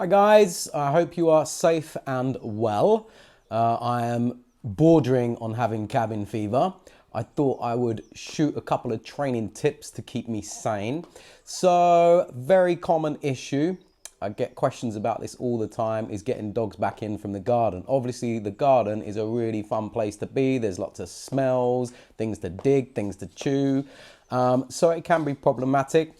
Hi guys, I hope you are safe and well. I am bordering on having cabin fever. I thought I would shoot a couple of training tips to keep me sane. So, very common issue, I get questions about this all the time, is getting dogs back in from the garden. Obviously, the garden is a really fun place to be. There's lots of smells, things to dig, things to chew. So it can be problematic.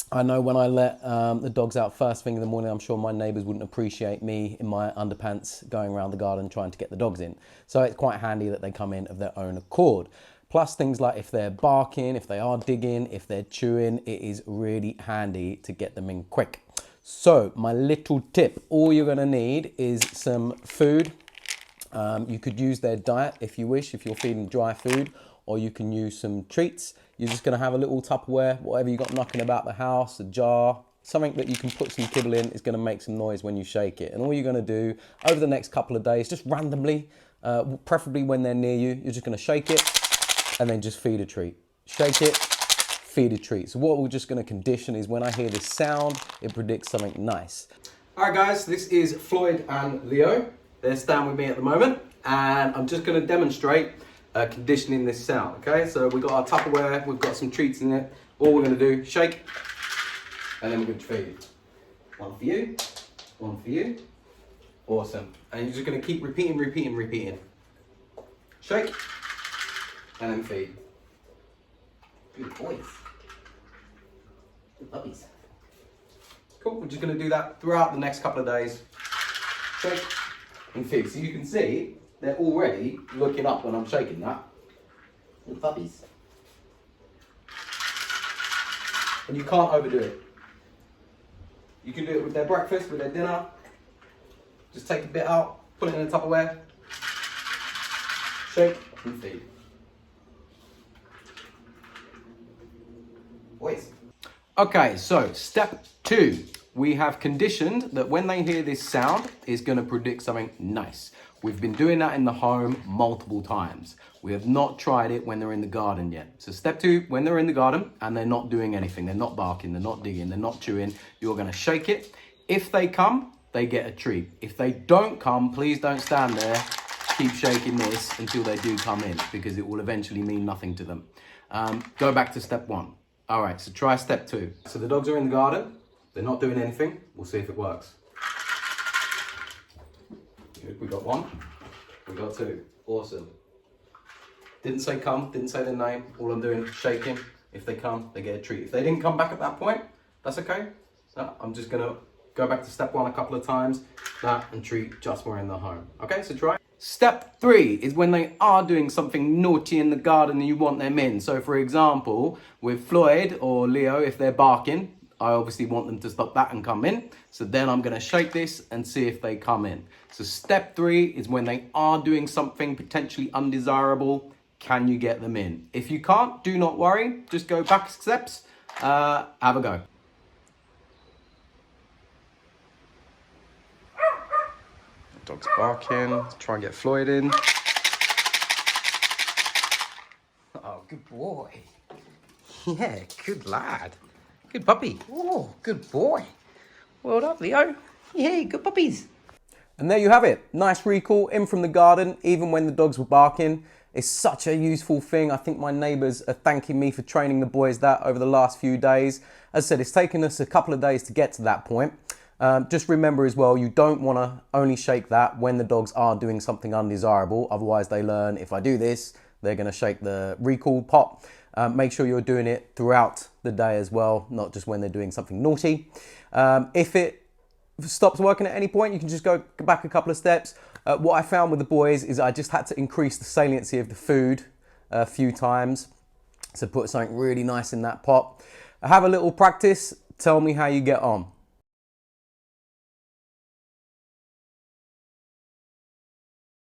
I know when I let the dogs out first thing in the morning, I'm sure my neighbours wouldn't appreciate me in my underpants going around the garden trying to get the dogs in. So it's quite handy that they come in of their own accord. Plus things like if they're barking, if they are digging, if they're chewing, it is really handy to get them in quick. So my little tip, all you're going to need is some food. You could use their diet if you wish, if you're feeding dry food, or you can use some treats. You're just gonna have a little Tupperware, whatever you got knocking about the house, a jar, something that you can put some kibble in is gonna make some noise when you shake it. And all you're gonna do over the next couple of days, just randomly, preferably when they're near you, you're just gonna shake it and then just feed a treat. Shake it, feed a treat. So what we're just gonna condition is when I hear this sound, it predicts something nice. All right guys, this is Floyd and Leo. They're standing with me at the moment, and I'm just gonna demonstrate conditioning this sound, okay? So we've got our Tupperware, we've got some treats in it. All we're gonna do, shake, and then we're gonna feed. One for you, one for you. Awesome. And you're just gonna keep repeating. Shake, and then feed. Good boys. Good puppies. Cool, we're just gonna do that throughout the next couple of days. Shake and feed. So you can see, they're already looking up when I'm shaking that. Little puppies. And you can't overdo it. You can do it with their breakfast, with their dinner. Just take a bit out, put it in a Tupperware, shake and feed. Boys. Okay, so step 2. We have conditioned that when they hear this sound, it's going to predict something nice. We've been doing that in the home multiple times. We have not tried it when they're in the garden yet. So step 2, when they're in the garden and they're not doing anything, they're not barking, they're not digging, they're not chewing, you're going to shake it. If they come, they get a treat. If they don't come, please don't stand there. Keep shaking this until they do come in, because it will eventually mean nothing to them. Go back to step 1. All right, so try step 2. So the dogs are in the garden. They're not doing anything. We'll see if it works. Good. We got 1. We got 2. Awesome. Didn't say come, didn't say their name. All I'm doing is shaking. If they come, they get a treat. If they didn't come back at that point, that's okay. No, I'm just gonna go back to step 1 a couple of times. That and treat just when we're in the home. Okay, so try. Step 3 is when they are doing something naughty in the garden and you want them in. So for example, with Floyd or Leo, if they're barking, I obviously want them to stop that and come in. So then I'm gonna shake this and see if they come in. So step 3 is when they are doing something potentially undesirable, can you get them in? If you can't, do not worry, just go back steps, have a go. Dog's barking, try and get Floyd in. Oh, good boy. Yeah, good lad. Good puppy. Oh, good boy. Well done, Leo. Yeah, good puppies. And there you have it. Nice recall in from the garden, even when the dogs were barking. It's such a useful thing. I think my neighbours are thanking me for training the boys that over the last few days. As I said, it's taken us a couple of days to get to that point. Just remember as well, you don't want to only shake that when the dogs are doing something undesirable. Otherwise they learn, if I do this, they're going to shake the recall pot. Make sure you're doing it throughout the day as well, not just when they're doing something naughty. If it stops working at any point, you can just go back a couple of steps. What I found with the boys is I just had to increase the saliency of the food a few times. So put something really nice in that pot. Have a little practice. Tell me how you get on.